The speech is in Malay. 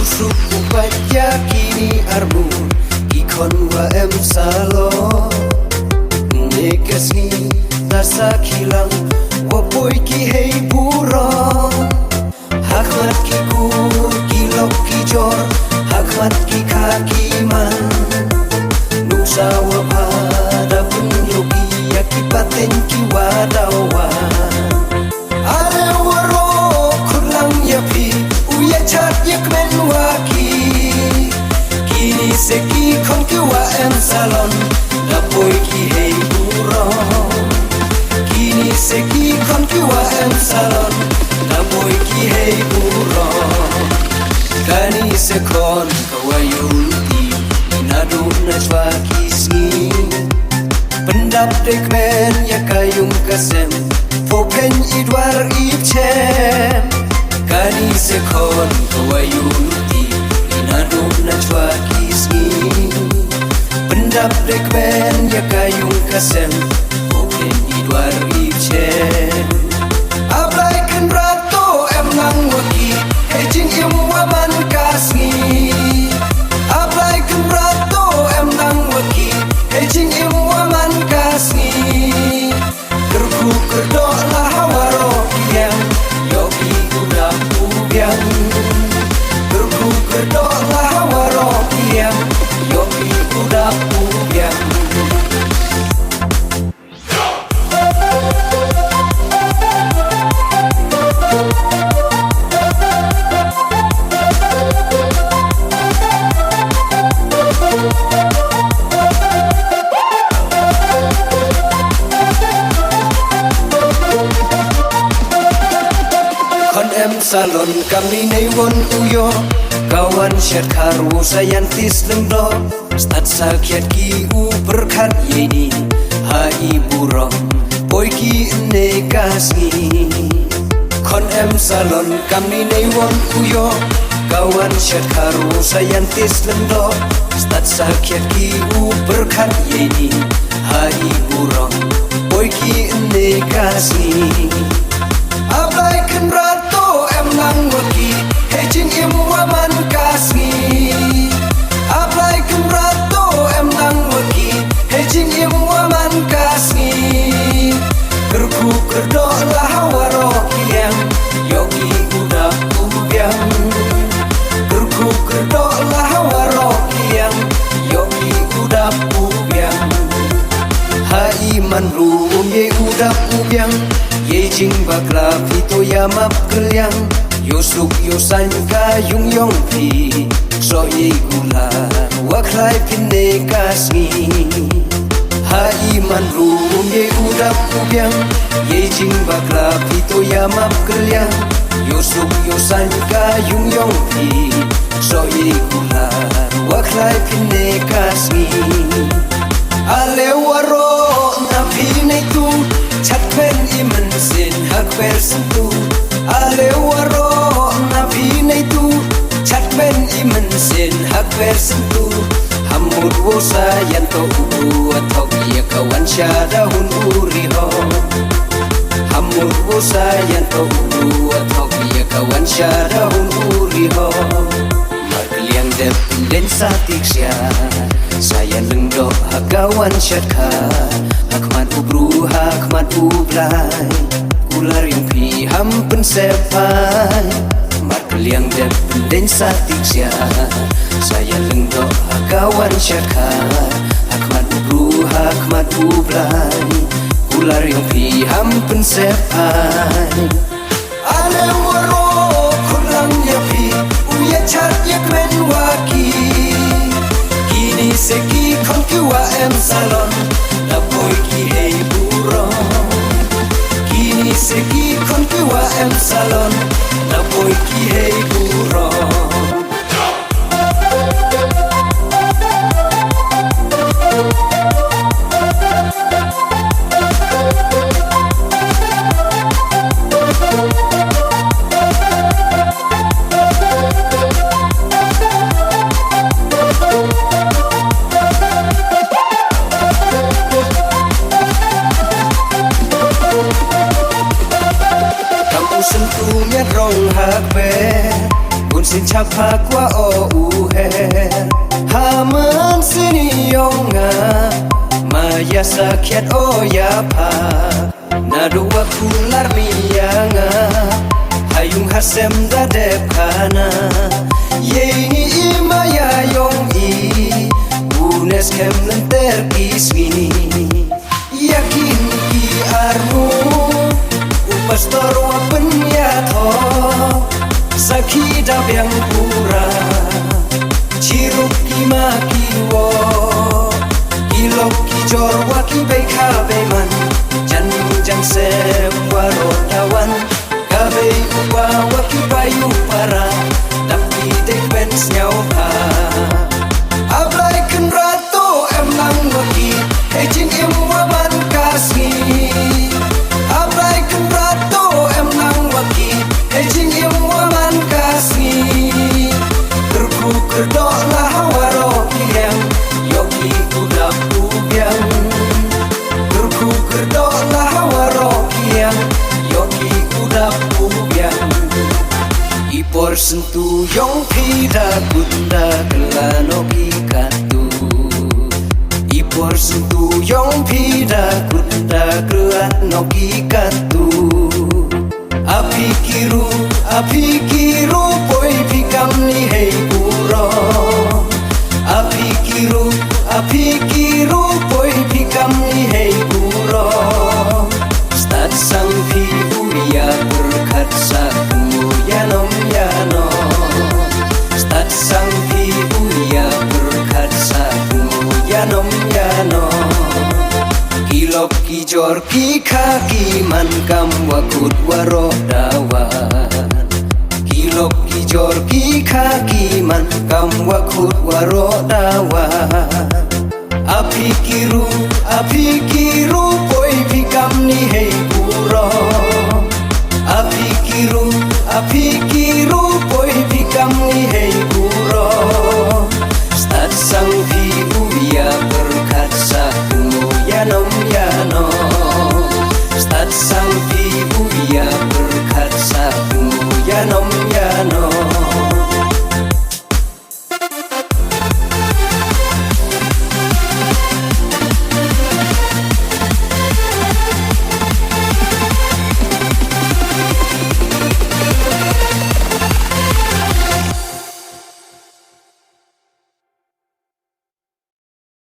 Usuk upat yakini armu Ikon wa em salon Nekas ni tasa kilang Wapoy ki hei buron Hakmat ki kur kilok ki jor Hakmat ki kaki man Nusa wapada pun yogi Yakipaten ki wadawa Ale waro kurlang yapi Uya chat yak men waki Kini seki kon ki wa em salon Lapoy ki hei buron Kini seki kon ki wa em salon Lapoy ki hei buron Kani sekon kawayunti Inadu najwa kisni Pendap dek men yakayung kasem Fopen idwar ipchem Kani sekon kawayunti Inadu najwa kisni Pendap dek men yakayung kasem Fopen idwar ipchem Ablay kan rato em lang waki Hejing imuaman kasni Ablay kan rato em lang waki Hejing imuaman kasni Kerku kerdo lah hawaro yang Yogi udah ubiang Kerku kerdo lah hawaro yang Yogi udah ubiang Salon kami nay won uyo Kawan syat karu sayantis lengdo Stat sakyat ki u berkat yeni Hai burom Boy ki ne kasni Kon salon kami nay won uyo Kawan syat karu sayantis lengdo Stat sakyat ki u berkat yeni Hai burom Boy ki ne kasni Ablay kan rato em lang waki Hejing imuaman kasni Ablay kan rato em lang waki Hejing imuaman kasni Kerku kerdo lah hawaro yang Yogi udah ubiang Kerku kerdo lah hawaro yang Yogi udah ubiang Hai man rum ye udah ubiang Ye jing bakla pito yamap kelyang Yosuk yosan ka yung yong pi So ye gula waklay pinne kasni Hai man rum ye udap ubyang Ye jing bakla pito yamap kelyang Yosuk yosan ka yung yong pi So ye gula waklay pinne kasni Ale waro na pinay tu Chatpen iman sin hakper sentu Ale waro na pinay tu Chatpen iman sin hakper sentu Hamud wosa yanto ubu atok ya kawan syadahun uriho Hamud wosa yanto ubu atok ya kawan syadahun uriho Magliang dep den satik sya Saya lengdo hakawan syadka Hakmat ubru hakmat ublay Ular yung pi hampen sepai Magliang dep den satik sya Saya lengdo hakawan syadka Hakmat ubru hakmat ublay Ular yung pi hampen sepai Ale waro kurang yapi Uya chat yak men waki Kini seki kon ki wa em salon Lapoy ki hei buron Kini seki kon ki wa em salon Lapoy ki hei buron sin chapa kwa o uher haman sini yonga maya sakit o ya pa nadua kular miyanga hayung hasem dadep kana yei maya yong i unes kem lenter kisgi yakin ki armu pastor wapen ya tho sakhi da byang pura chiruk ki ma ki wo ilok ki jor wa ki be kha be man jan jan se wa ro dawan ka be wa wa ki bayu para tapi dek ben nyau pa ablai kun rato em lang wa ki e jin im wa man kasni ablai kun rato em lang wa ki e jin im wa man kasni terku kerdo la hawaro yang yogi udap ubyang terku kerdo la hawaro yang yogi udap ubyang ipor sentu yong pida bunda kelano ikatu ipor sentu yong pida bunda kelano ikatu api kiru poi pikam ni hei puro api kiru poi pikam ni hei puro stat sang pi uya berkat saku yanom yano stat sang pi uya berkat saku yanom yano kilok ki jor ki kaki man kam wakut warodawan kilok ki jor ki kaki man kam wakut warodawan api kiru poi pikam ni hei